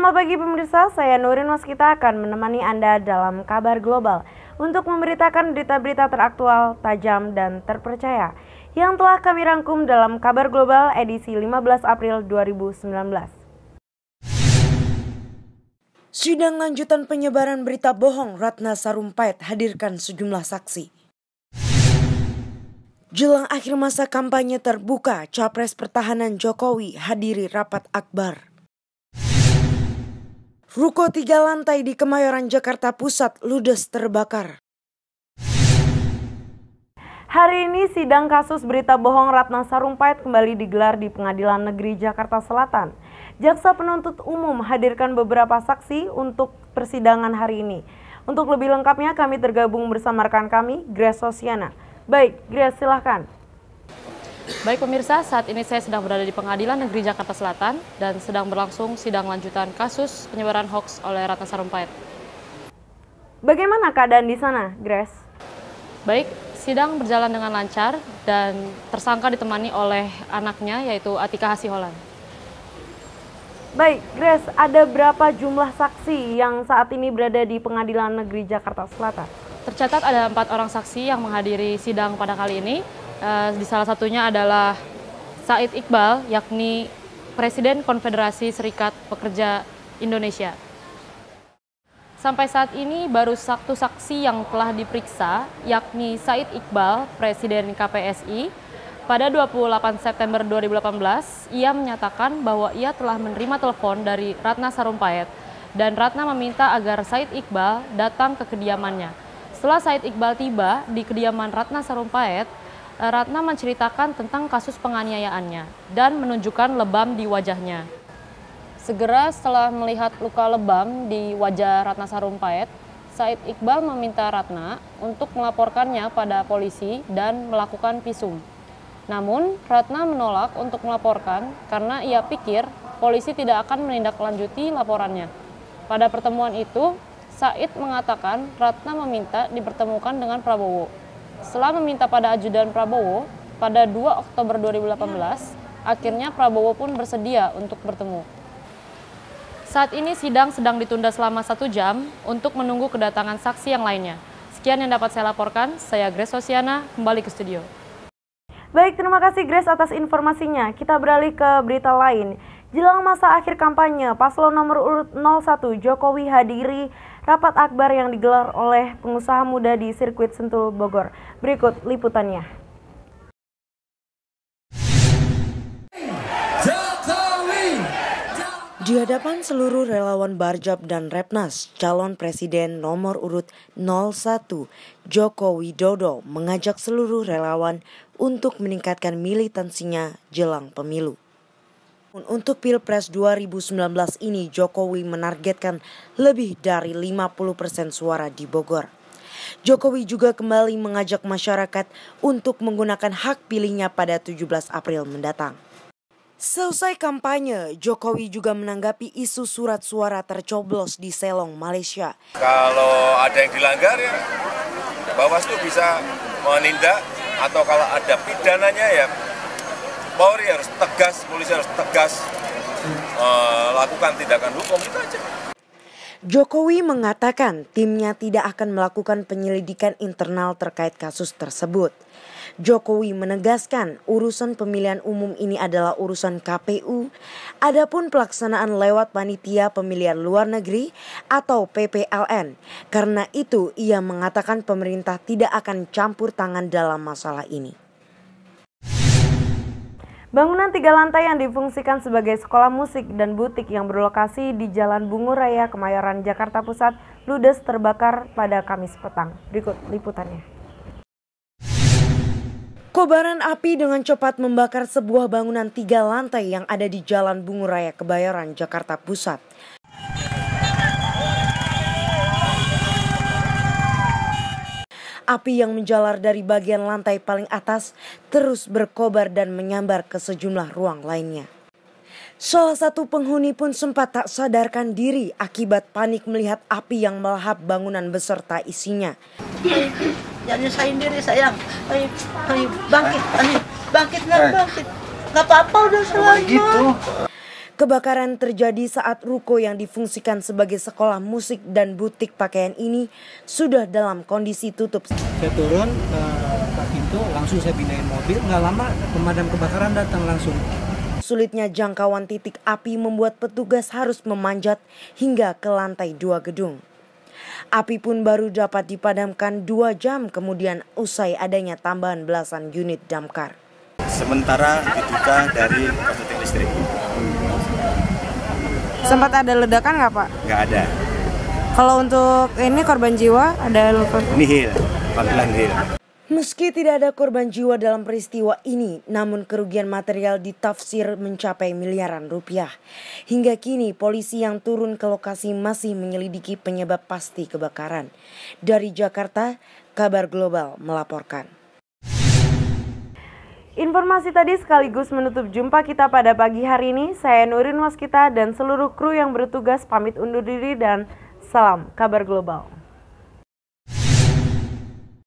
Selamat pagi pemirsa, saya Nurin Waskita akan menemani Anda dalam kabar global untuk memberitakan berita-berita teraktual, tajam, dan terpercaya yang telah kami rangkum dalam kabar global edisi 15 April 2019. Sidang lanjutan penyebaran berita bohong Ratna Sarumpait hadirkan sejumlah saksi. Jelang akhir masa kampanye terbuka, Capres Pertahanan Jokowi hadiri rapat akbar. Ruko 3 lantai di Kemayoran, Jakarta Pusat ludes terbakar. Hari ini sidang kasus berita bohong Ratna Sarumpait kembali digelar di Pengadilan Negeri Jakarta Selatan. Jaksa penuntut umum hadirkan beberapa saksi untuk persidangan hari ini. Untuk lebih lengkapnya kami tergabung bersama rekan kami, Grace Sosiana. Baik, Grace, silahkan. Baik pemirsa, saat ini saya sedang berada di Pengadilan Negeri Jakarta Selatan dan sedang berlangsung sidang lanjutan kasus penyebaran hoaks oleh Ratna Sarumpait. Bagaimana keadaan di sana, Grace? Baik, sidang berjalan dengan lancar dan tersangka ditemani oleh anaknya yaitu Atika Hasiholan. Baik, Grace, ada berapa jumlah saksi yang saat ini berada di Pengadilan Negeri Jakarta Selatan? Tercatat ada 4 orang saksi yang menghadiri sidang pada kali ini. Di salah satunya adalah Said Iqbal, yakni Presiden Konfederasi Serikat Pekerja Indonesia. Sampai saat ini baru satu saksi yang telah diperiksa, yakni Said Iqbal, Presiden KPSI. Pada 28 September 2018, ia menyatakan bahwa ia telah menerima telepon dari Ratna Sarumpait dan Ratna meminta agar Said Iqbal datang ke kediamannya. Setelah Said Iqbal tiba di kediaman Ratna Sarumpait, Ratna menceritakan tentang kasus penganiayaannya dan menunjukkan lebam di wajahnya. Segera setelah melihat luka lebam di wajah Ratna Sarumpait, Said Iqbal meminta Ratna untuk melaporkannya pada polisi dan melakukan visum. Namun, Ratna menolak untuk melaporkan karena ia pikir polisi tidak akan menindaklanjuti laporannya. Pada pertemuan itu, Said mengatakan Ratna meminta dipertemukan dengan Prabowo. Setelah meminta pada ajudan Prabowo, pada 2 Oktober 2018, akhirnya Prabowo pun bersedia untuk bertemu. Saat ini sidang sedang ditunda selama 1 jam untuk menunggu kedatangan saksi yang lainnya. Sekian yang dapat saya laporkan, saya Grace Sosiana, kembali ke studio. Baik, terima kasih Grace atas informasinya. Kita beralih ke berita lain. Jelang masa akhir kampanye, paslon nomor urut 01 Jokowi hadiri rapat akbar yang digelar oleh pengusaha muda di sirkuit Sentul, Bogor. Berikut liputannya. Di hadapan seluruh relawan Barjab dan Repnas, calon presiden nomor urut 01 Joko Widodo mengajak seluruh relawan untuk meningkatkan militansinya jelang pemilu. Untuk Pilpres 2019 ini, Jokowi menargetkan lebih dari 50% suara di Bogor. Jokowi juga kembali mengajak masyarakat untuk menggunakan hak pilihnya pada 17 April mendatang. Selesai kampanye, Jokowi juga menanggapi isu surat suara tercoblos di Selong, Malaysia. Kalau ada yang dilanggar ya, Bawaslu bisa menindak, atau kalau ada pidananya ya Polri harus tegas, polisi harus tegas lakukan tindakan hukum, itu aja. Jokowi mengatakan timnya tidak akan melakukan penyelidikan internal terkait kasus tersebut. Jokowi menegaskan urusan pemilihan umum ini adalah urusan KPU, adapun pelaksanaan lewat panitia pemilihan luar negeri atau PPLN. Karena itu ia mengatakan pemerintah tidak akan campur tangan dalam masalah ini. Bangunan 3 lantai yang difungsikan sebagai sekolah musik dan butik yang berlokasi di Jalan Bungur Raya, Kemayoran, Jakarta Pusat, ludes terbakar pada Kamis petang. Berikut liputannya. Kobaran api dengan cepat membakar sebuah bangunan 3 lantai yang ada di Jalan Bungur Raya, Kebayoran, Jakarta Pusat. Api yang menjalar dari bagian lantai paling atas terus berkobar dan menyambar ke sejumlah ruang lainnya. Salah satu penghuni pun sempat tak sadarkan diri akibat panik melihat api yang melahap bangunan beserta isinya. Jangan nyusahin diri sayang. Bangkit, bangkit, nggak bangkit. Nggak apa-apa, udah selamat. Kebakaran terjadi saat ruko yang difungsikan sebagai sekolah musik dan butik pakaian ini sudah dalam kondisi tutup. Saya turun ke pintu, langsung saya pindahin mobil. Nggak lama pemadam kebakaran datang langsung. Sulitnya jangkauan titik api membuat petugas harus memanjat hingga ke lantai 2 gedung. Api pun baru dapat dipadamkan 2 jam kemudian usai adanya tambahan belasan unit damkar. Sementara diduga dari korsleting listrik. Sempat ada ledakan nggak Pak? Nggak ada. Kalau untuk ini korban jiwa ada luka? Nihil, alhamdulillah nihil. Meski tidak ada korban jiwa dalam peristiwa ini, namun kerugian material ditafsir mencapai miliaran rupiah. Hingga kini polisi yang turun ke lokasi masih menyelidiki penyebab pasti kebakaran. Dari Jakarta, Kabar Global melaporkan. Informasi tadi sekaligus menutup jumpa kita pada pagi hari ini. Saya Nurin Waskita dan seluruh kru yang bertugas pamit undur diri dan salam Kabar Global.